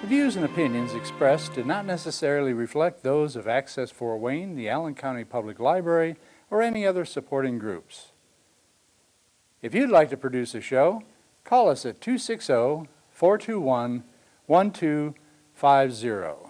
The views and opinions expressed do not necessarily reflect those of Access Fort Wayne, the Allen County Public Library, or any other supporting groups. If you'd like to produce a show, call us at 260-421-1250.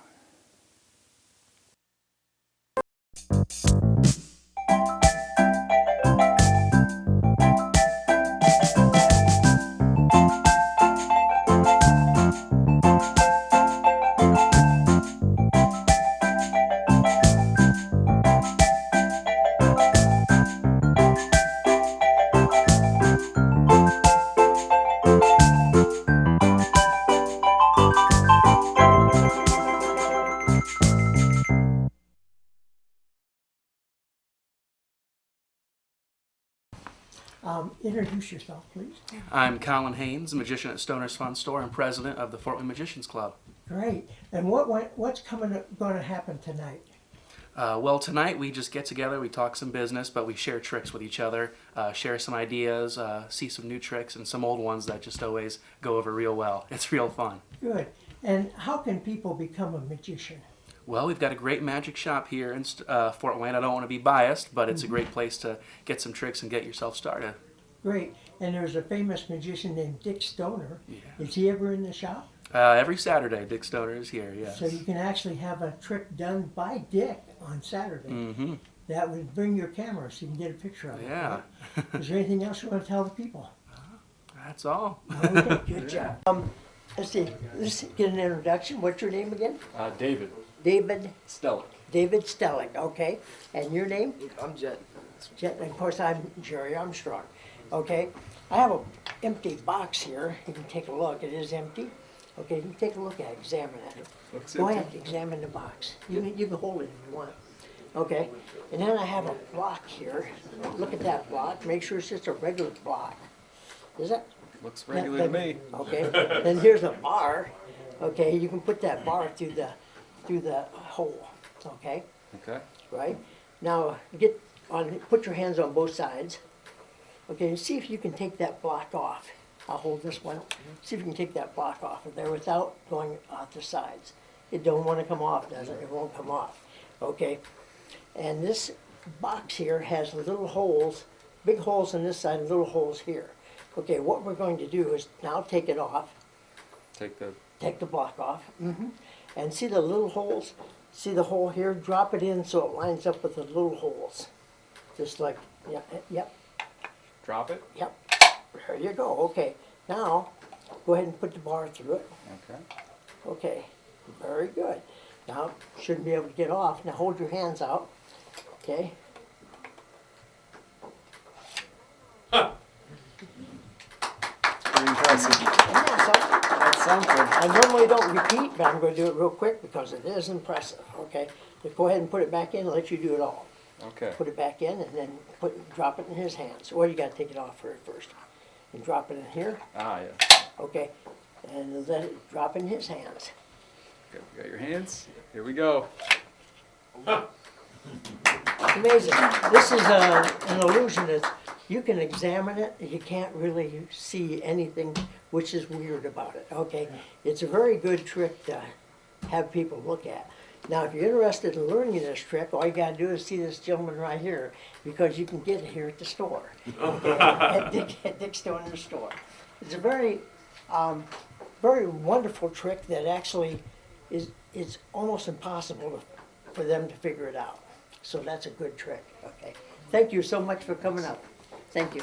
Introduce yourself, please. I'm Colin Haynes, magician at Stoner's Fun Store and president of the Fort Wayne Magicians Club. Great. And what's going to happen tonight? Well, tonight we just get together, we talk some business, but we share tricks with each other, share some ideas, see some new tricks and some old ones that just always go over real well. It's real fun. Good. And how can people become a magician? Well, we've got a great magic shop here in Fort Wayne. I don't want to be biased, but it's a great place to get some tricks and get yourself started. Great. And there's a famous magician named Dick Stoner. Yeah. Is he ever in the shop? Every Saturday, Dick Stoner is here, yes. So you can actually have a trick done by Dick on Saturday. Mm-hmm. That would bring your camera so you can get a picture of it. Yeah. Right? Is there anything else you want to tell the people? That's all. Okay, good job. Let's see. Let's get an introduction. What's your name again? David. David Stellick. David Stellick. Okay. And your name? I'm Jet. Jet. And of course, I'm Jerry Armstrong. Okay. I have an empty box here. You can take a look. It is empty. Okay. You can take a look at it. Examine it. Looks Go empty. ahead. Examine the box. You can hold it if you want. Okay. And then I have a block here. Look at that block. Make sure it's just a regular block. Is it? Looks regular to me. Okay. Then here's a bar. Okay. You can put that bar through the hole. Okay. Okay. Right. Now put your hands on both sides. Okay. And see if you can take that block off. I'll hold this one. See if you can take that block off of there without going out the sides. It don't want to come off, does it? It won't come off. Okay. And this box here has little holes, big holes on this side, and little holes here. Okay. What we're going to do is now take it off. Take the. Take the block off. And see the little holes? See the hole here? Drop it in so it lines up with the little holes. Just like, yep, Drop it. yep. There you go. Okay. Now, go ahead and put the bar through it. Okay. Okay. Very good. Now, shouldn't be able to get off. Now, hold your hands out. Okay. Pretty impressive. And that's all. That's something. I normally don't repeat, but I'm going to do it real quick because it is impressive. Okay. Just go ahead and put it back in and let you do it all. Okay. Put it back in and then drop it in his hands. Or you got to take it off first. And drop it in here. Ah, yeah. Okay. And let it drop in his hands. Okay, you got your hands. Here we go. Amazing. This is an illusion. You can examine it. You can't really see anything, which is weird about it. Okay. It's a very good trick to have people look at. Now, if you're interested in learning this trick, all you got to do is see this gentleman right here, because you can get it here at the store, at Dick Stoner's store. It's a very, very wonderful trick that actually it's almost impossible for them to figure it out. So that's a good trick. Okay. Thank you so much for coming up. Thank you.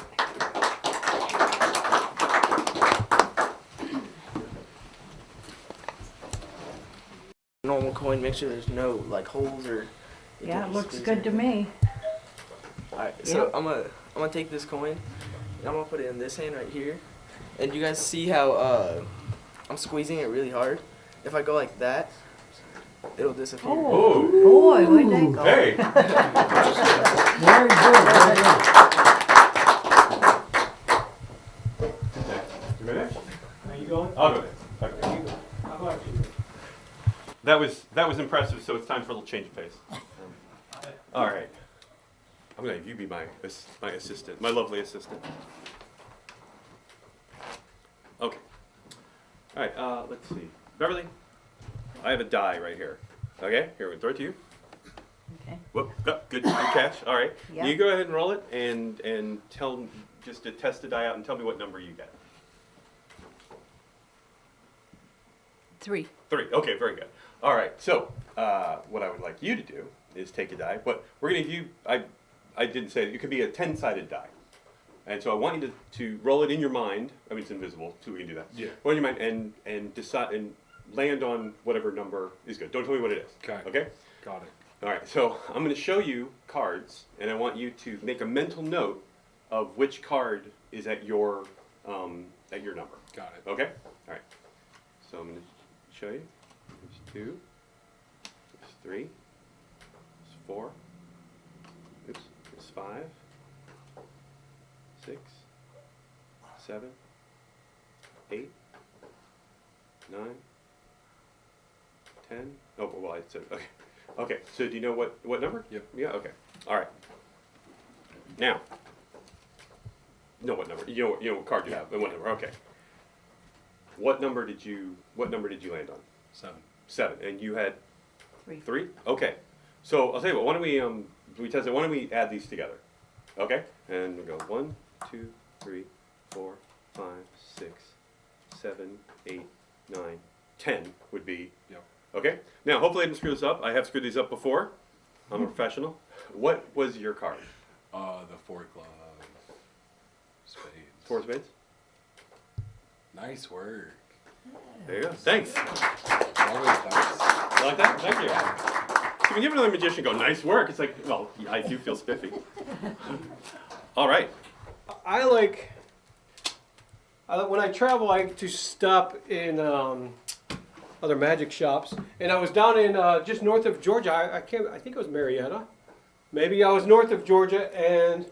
Normal coin, make sure there's no like holes or. Yeah, it looks good to me. Alright, so I'm gonna take this coin and I'm gonna put it in this hand right here. And you guys see how I'm squeezing it really hard? If I go like that, it'll disappear. Oh, boy, where'd they go? Hey. Very good. Very good. You ready? Are you going? I'll go ahead. Okay. How about you? That was impressive. So it's time for a little change of pace. All right. I'm gonna have you be my assistant, my lovely assistant. Okay. All right. Let's see. Beverly, I have a die right here. Okay, here we throw it to you. Okay. Whoop, oh, good catch. All right, Yep. you go ahead and roll it, and tell just to test the die out and tell me what number you get. 3. 3. Okay, very good. All right. So what I would like you to do is take a die. But we're gonna give you. I didn't say it could be a 10-sided die, and so I want you to roll it in your mind. I mean, it's invisible, so we can do that. Yeah. Roll in your mind and decide and land on whatever number is good. Don't tell me what it is. Okay. Okay. Got it. All right. So I'm going to show you cards, and I want you to make a mental note of which card is at your number. Got it. Okay? All right. So I'm going to show you. There's 2. There's 3. There's 4. Oops. There's 5. 6. 7. 8. 9. 10. Oh, well, I said, okay. Okay, so do you know what number? Yep. Yeah, okay. All right. Now, what number? You know what card you have and what number. Okay. What number did you land on? 7. 7. And you had 3. 3? Okay. So I'll tell you what, why don't we test it? Why don't we add these together? Okay? And we go 1, 2, 3, 4, 5, 6, 7, 8, 9, 10 would be. Yep. Okay? Now hopefully I didn't screw this up. I have screwed these up before. I'm a professional. What was your card? The 4 club. Spades. 4 spades? Nice work. There you go. Thanks. Always nice. You like that? Thank you. So when you have another magician go, nice work, it's like, well, I do feel spiffy. All right. When I travel, I like to stop in other magic shops. And I was down in just north of Georgia. I think it was Marietta. Maybe I was north of Georgia, and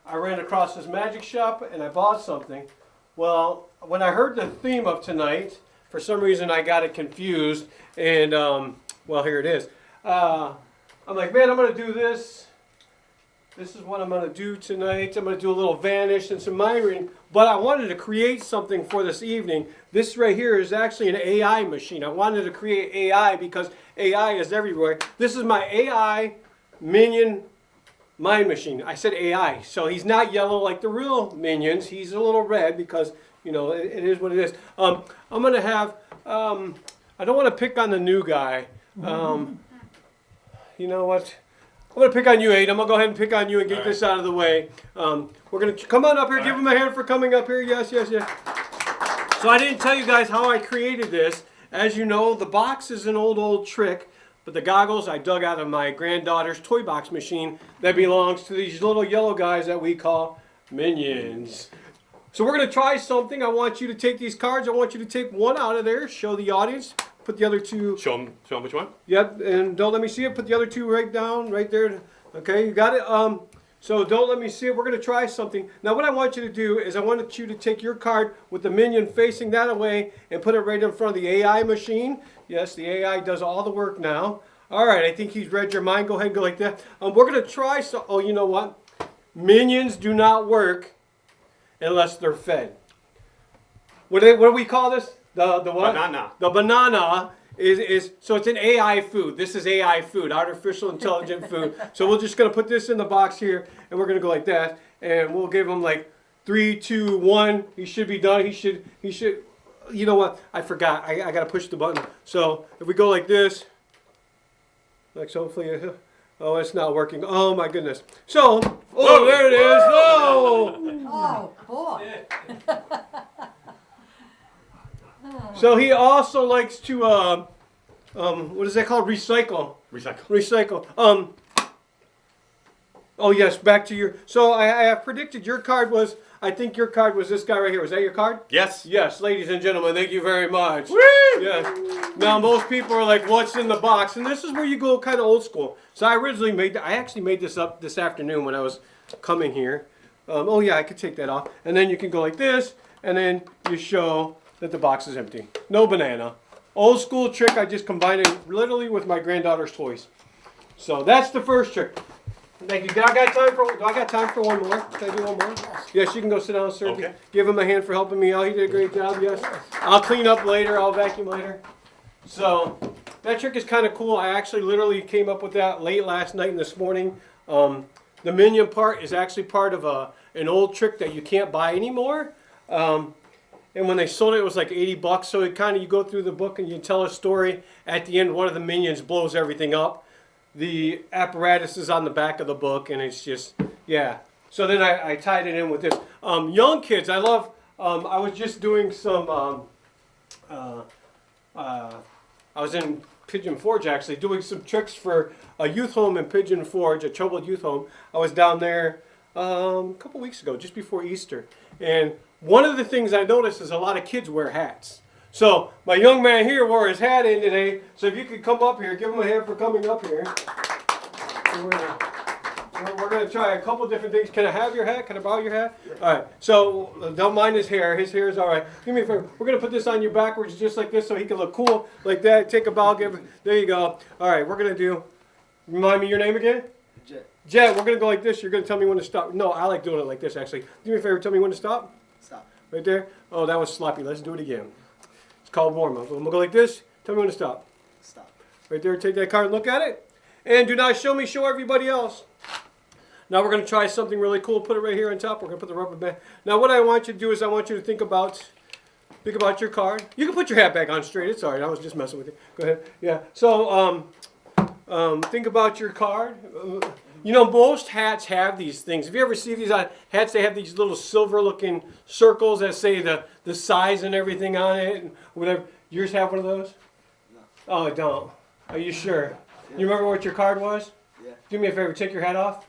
I ran across this magic shop, and I bought something. Well, when I heard the theme of tonight, for some reason I got it confused, and well, here it is. I'm like, man, I'm going to do this. This is what I'm going to do tonight. I'm going to do a little vanish and some mind reading. But I wanted to create something for this evening. This right here is actually an AI machine. I wanted to create AI because AI is everywhere. This is my AI minion mind machine. I said AI. So he's not yellow like the real minions. He's a little red because, you know, it is what it is. I'm going to have, I don't want to pick on the new guy. You know what? I'm going to pick on you, Aid. I'm going to go ahead and pick on you and get this out of the way. We're going to come on up here. Give him a hand for coming up here. Yes, yes, yes. So I didn't tell you guys how I created this. As you know, the box is an old trick, but the goggles I dug out of my granddaughter's toy box machine that belongs to these little yellow guys that we call minions. So we're going to try something. I want you to take these cards. I want you to take one out of there, show the audience. Put the other two. Show them which one? Yep, and don't let me see it. Put the other two right down, right there. Okay, you got it? So don't let me see it. We're going to try something. Now what I want you to do is I want you to take your card with the minion facing that away and put it right in front of the AI machine. Yes, the AI does all the work now. All right, I think he's read your mind. Go ahead and go like that. We're going to try oh, you know what? Minions do not work unless they're fed. What do we call this? The what? Banana. The banana is so it's an AI food. This is AI food, artificial intelligent food. So we're just gonna put this in the box here, and we're gonna go like that, and we'll give him like 3, 2, 1. He should be done. He should. You know what? I forgot. I gotta push the button. So if we go like this, like so, hopefully. Oh, it's not working. Oh my goodness. So, oh, there it is. Oh. Oh, boy. So he also likes to, what is that called? Recycle. Recycle. Oh yes, back to your, so I have predicted your card was, I think your card was this guy right here. Was that your card? Yes. Yes, ladies and gentlemen, thank you very much. Woo! Yeah. Now most people are like, what's in the box? And this is where you go kind of old school. So I actually made this up this afternoon when I was coming here. Oh yeah, I could take that off. And then you can go like this, and then you show that the box is empty. No banana. Old school trick, I just combined it literally with my granddaughter's toys. So that's the first trick. Thank you. Do I got time for one more? Can I do one more? Yes, you can go sit down, sir. Okay. Give him a hand for helping me out. He did a great job, yes. I'll clean up later. I'll vacuum later. So that trick is kind of cool. I actually literally came up with that late last night and this morning. The minion part is actually part of an old trick that you can't buy anymore. And when they sold it, it was like 80 bucks. So it kind of, you go through the book and you tell a story. At the end, one of the minions blows everything up. The apparatus is on the back of the book, and it's just, yeah. So then I tied it in with this. Young kids, I love, I was just doing some, I was in Pigeon Forge actually, doing some tricks for a youth home in Pigeon Forge, a troubled youth home. I was down there a couple weeks ago, just before Easter. And one of the things I noticed is a lot of kids wear hats. So my young man here wore his hat in today. So if you could come up here, give him a hand for coming up here. So we're gonna try a couple different things. Can I have your hat? Can I borrow your hat? All right. So don't mind his hair. His hair is all right. Give me a favor. We're gonna put this on you backwards, just like this, so he can look cool like that. Take a bow. There you go. All right. We're gonna do. Remind me your name again. Jet. Jet. We're gonna go like this. You're gonna tell me when to stop. No, I like doing it like this actually. Do me a favor. Tell me when to stop. Stop. Right there. Oh, that was sloppy. Let's do it again. It's called warm up. I'm gonna go like this. Tell me when to stop. Stop. Right there. Take that card and look at it. And do not show me. Show everybody else. Now we're going to try something really cool. Put it right here on top. We're going to put the rubber band. Now what I want you to do is I want you to think about your card. You can put your hat back on straight. It's all right. I was just messing with you. Go ahead. Yeah. So think about your card. You know, most hats have these things. If you ever see these on hats, they have these little silver-looking circles that say the size and everything on it and whatever. Yours have one of those? No. Oh, it don't. Are you sure? Yeah. You remember what your card was? Yeah. Do me a favor. Take your hat off.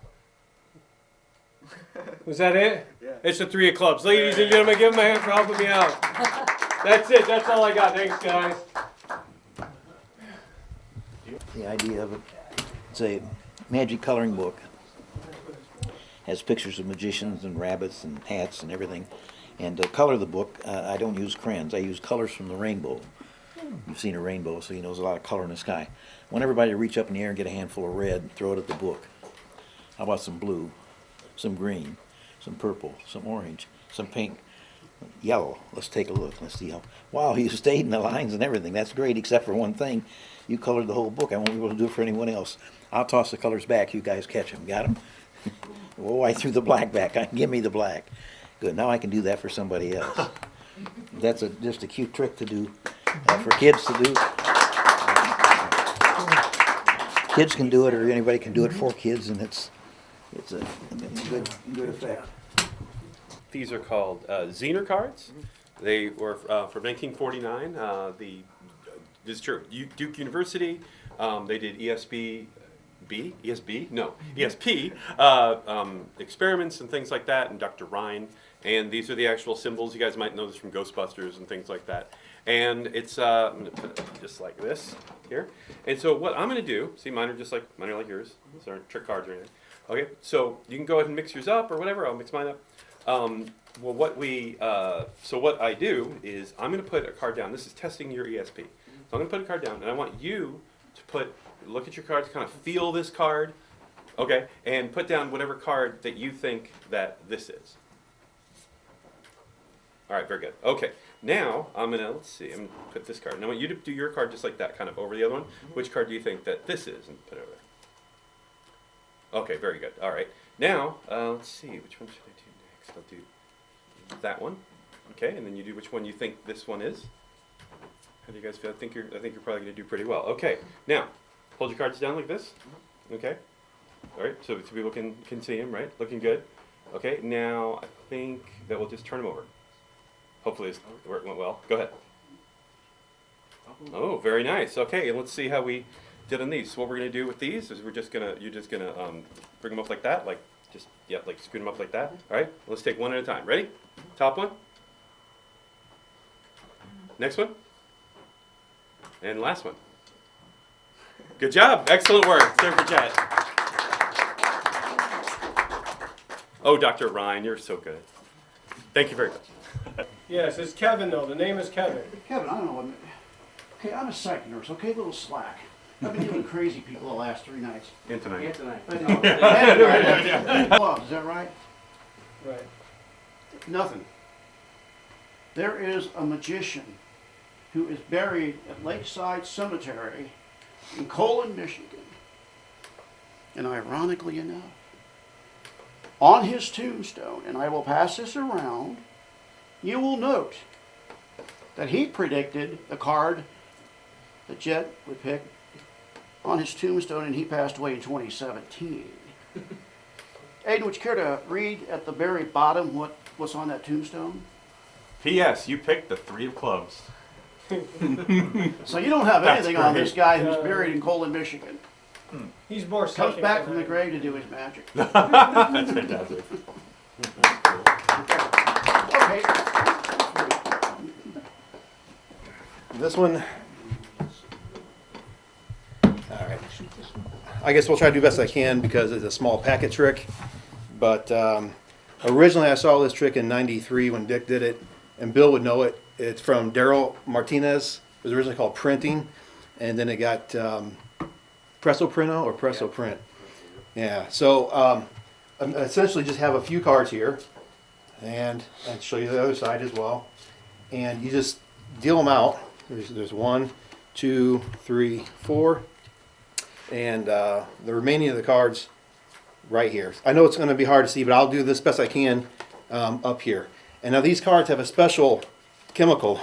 Was that it? Yeah. It's the 3 of clubs. Ladies and gentlemen, give them a hand for helping me out. That's it. That's all I got. Thanks, guys. The idea of it, it's a magic coloring book. Has pictures of magicians and rabbits and hats and everything. And to color the book, I don't use crayons. I use colors from the rainbow. You've seen a rainbow, so you know there's a lot of color in the sky. I want everybody to reach up in the air and get a handful of red and throw it at the book. How about some blue? Some green, some purple, some orange, some pink, yellow. Let's take a look. Let's see how. Wow, you stayed in the lines and everything. That's great, except for one thing. You colored the whole book. I won't be able to do it for anyone else. I'll toss the colors back. You guys catch them. Got them? Oh, I threw the black back. Give me the black. Good. Now I can do that for somebody else. That's just a cute trick to do for kids to do. Kids can do it, or anybody can do it for kids, and it's a good effect. These are called Zener cards. They were from 1949. This is true. Duke University. They did ESP experiments and things like that, and Dr. Rhine. And these are the actual symbols. You guys might know this from Ghostbusters and things like that. And it's I'm gonna put it just like this here. And so what I'm gonna do, see, mine are like yours. These aren't trick cards or anything. Okay, so you can go ahead and mix yours up or whatever. I'll mix mine up. Well, what I do is I'm going to put a card down. This is testing your ESP. So I'm going to put a card down, and I want you to look at your cards, kind of feel this card, okay, and put down whatever card that you think that this is. All right, very good. Okay, now I'm going to put this card. And I want you to do your card just like that, kind of over the other one. Which card do you think that this is? And put it over there. Okay, very good. All right. Now, let's see. Which one should I do next? I'll do that one. Okay, and then you do which one you think this one is. How do you guys feel? I think you're probably going to do pretty well. Okay. Now, hold your cards down like this. Okay. All right. So people can see them, right? Looking good. Okay. Now, I think that we'll just turn them over. Hopefully it went well. Go ahead. Oh, very nice. Okay, and let's see how we did on these. So what we're going to do with these is you're just gonna bring them up like that, like scoot them up like that. All right, let's take one at a time. Ready? Top one. Next one. And last one. Good job. Excellent work. Sir for Jet. Oh, Dr. Ryan, you're so good. Thank you very much. Yes, it's Kevin though. The name is Kevin. Kevin, I don't know what. Okay, I'm a psych nurse. Okay, a little slack. I've been dealing with crazy people the last 3 nights. And tonight. I know. Gloves, is that right? Right. Nothing. There is a magician who is buried at Lakeside Cemetery in Colon, Michigan. And ironically enough, on his tombstone, and I will pass this around, you will note that he predicted the card that Jet would pick on his tombstone, and he passed away in 2017. Aiden, would you care to read at the very bottom what's on that tombstone? P.S. You picked the 3 of clubs. So you don't have That's anything on great. this guy who's buried in Colon, Michigan. He's more Comes psychic back than from the I- grave to do his magic. That's fantastic. Okay. This one, alright. I guess we'll try to do best I can because it's a small packet trick. But originally I saw this trick in '93 when Dick did it, and Bill would know it. It's from Daryl Martinez. It was originally called Printing, and then it got Presso Printo or Presso Print. Yeah, so I essentially just have a few cards here, and I'll show you the other side as well. And you just deal them out. There's 1, 2, 3, 4, and the remaining of the cards right here. I know it's going to be hard to see, but I'll do this best I can up here. And now these cards have a special chemical.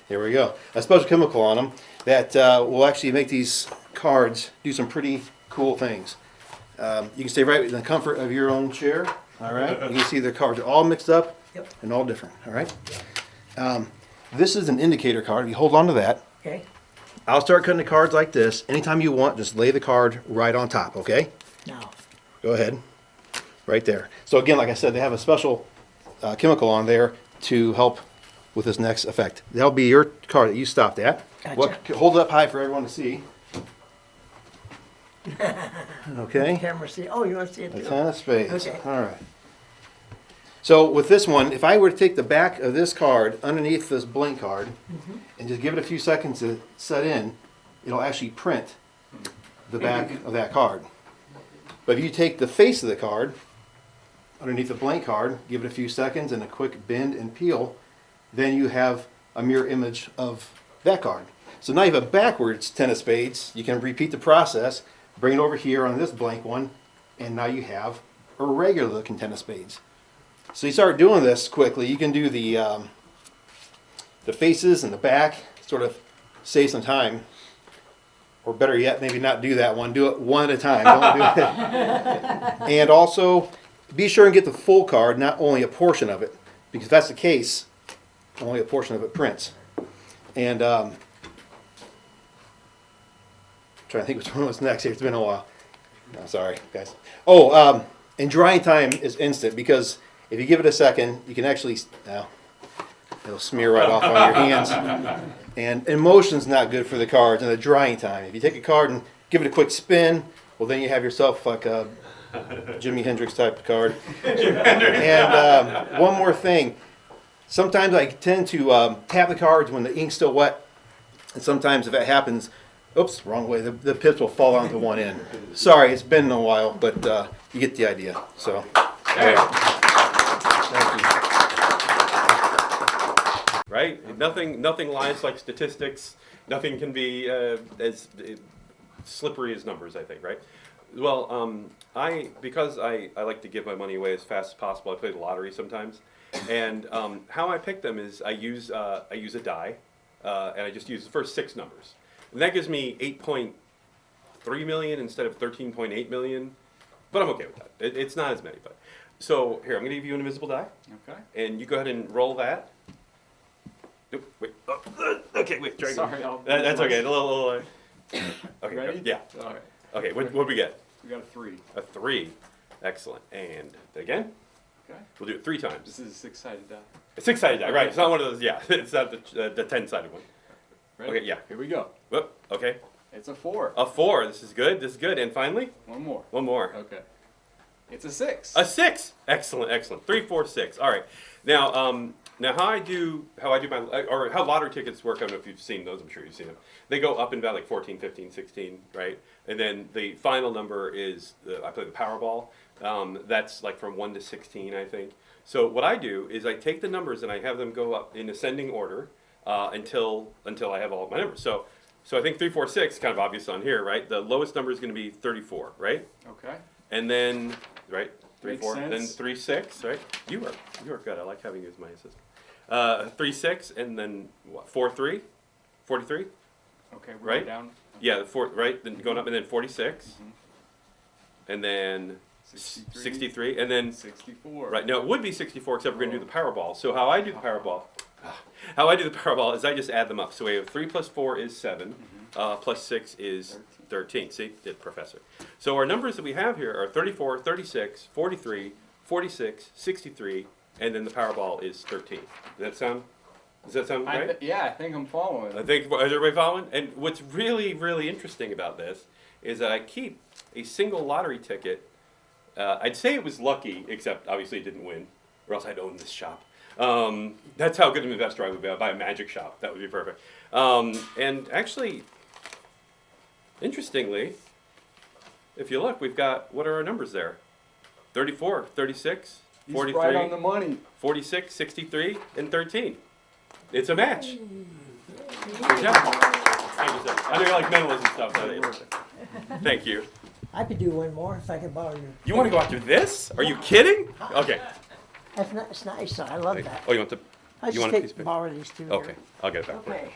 There we go. A special chemical on them that will actually make these cards do some pretty cool things. You can stay right in the comfort of your own chair. All right. You can see the cards are all mixed up and all different. All right. This is an indicator card. You hold on to that. Okay. I'll start cutting the cards like this. Anytime you want, just lay the card right on top. Okay. Now, Go ahead. Right there. So again, like I said, they have a special chemical on there to help with this next effect. That'll be your card that you stopped at. Gotcha. Hold it up high for everyone to see. Okay. camera see. Oh, you want to see it The too? 10 of spades. Okay. All right. So with this one, if I were to take the back of this card underneath this blank card and just give it a few seconds to set in, it'll actually print the back of that card. But if you take the face of the card underneath the blank card, give it a few seconds and a quick bend and peel, then you have a mirror image of that card. So now you have a backwards 10 of spades. You can repeat the process, bring it over here on this blank one, and now you have a regular looking 10 of spades. So you start doing this quickly. You can do the faces and the back, sort of save some time. Or better yet, maybe not do that one. Do it one at a time. Don't do it. And also, be sure and get the full card, not only a portion of it. Because if that's the case, only a portion of it prints. And trying to think which one was next here. It's been a while. I'm sorry, guys. Oh, and drying time is instant because if you give it a second, you can actually, it'll smear right off on your hands. And motion's not good for the cards and the drying time. If you take a card and give it a quick spin, well, then you have yourself like a Jimi Hendrix type of card. And one more thing. Sometimes I tend to tap the cards when the ink's still wet. And sometimes if that happens, oops, wrong way, the pips will fall onto one end. Sorry, it's been a while, but you get the idea. So, anyway. Thank you. Right? Nothing lies like statistics. Nothing can be as slippery as numbers, I think, right? Well, because I like to give my money away as fast as possible, I play the lottery sometimes. And how I pick them is I use a die, and I just use the first 6 numbers. And that gives me 8.3 million instead of 13.8 million. But I'm okay with that. It's not as many. But so here, I'm going to give you an invisible die. Okay. And you go ahead and roll that. Nope, wait. Oh, okay, wait. Try again. Sorry, That's okay. A little okay. Ready? Yeah. All right. Okay. What do we get? We got a 3. A 3. Excellent. And again. Okay. We'll do it 3 times. This is a 6-sided die. A 6-sided die, right? It's not one of those. Yeah, it's not the 10-sided one. Ready? Okay. Yeah. Here we go. Whoop. Okay. It's a 4. A 4. This is good. This is good. And finally, One more. one more. Okay. It's a 6. A 6. Excellent. Excellent. 3, 4, 6. All right. Now, how I do my, or how lottery tickets work, I don't know if you've seen those, I'm sure you've seen them. They go up and down like 14, 15, 16, right? And then the final number is, I play the Powerball. That's like from 1 to 16, I think. So what I do is I take the numbers and I have them go up in ascending order. until I have all of my numbers. So I think 3, 4, 6 kind of obvious on here, right? The lowest number is going to be 34, right? Okay. And then right 3, Makes 4, then sense. 3, 6, right? You are good. I like having you as my assistant. 3, 6, and then what? 4, 3, 43. Okay, we're Right? down. Yeah, the 4, right? Then going up, and then 46, Mhm. and then 63. 63, and then 64. right. No, it would be 64, except we're going to do the Powerball. So how I do the Powerball is I just add them up. So we have 3 plus 4 is 7, plus 6 is 13. See, did professor. So our numbers that we have here are 34, 36, 43, 46, 63, and then the Powerball is 13. Does that sound right? Yeah, I think I'm following. I think, is everybody following? And what's really, really interesting about this is that I keep a single lottery ticket. I'd say it was lucky, except obviously it didn't win, or else I'd own this shop. That's how good of an investor I would be. I'd buy a magic shop. That would be perfect. And actually, interestingly, if you look, we've got, what are our numbers there? 34, 36, He's 43, right on the money. 46, 63, and 13. It's a match. Good job. Thank you, sir. I know you like medals and stuff. So thank you. I could do one more if I could borrow you. You want to go after this? Are you kidding? Okay. It's nice, I love that. Oh, you want the? I You just want a piece take, of paper? borrow these two. Okay, here. I'll get it back for you. Okay.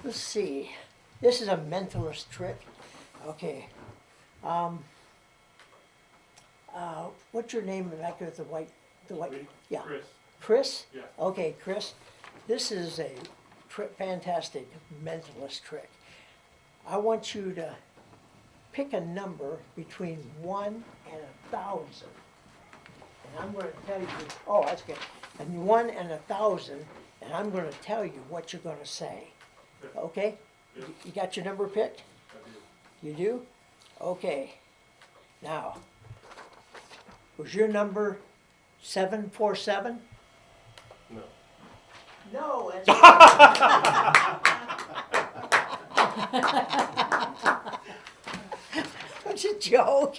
Let's see. This is a mentalist trick. Okay. What's your name back there with the white, yeah. Chris. Chris? Yeah. Okay, Chris. This is a fantastic mentalist trick. I want you to pick a number between 1 and 1,000. And I'm going to tell you, oh, that's good. And 1 and 1,000, and I'm going to tell you what you're going to say. Okay? You got your number picked? You do? Okay. Now, was your number 747? No. No, it's It's a joke.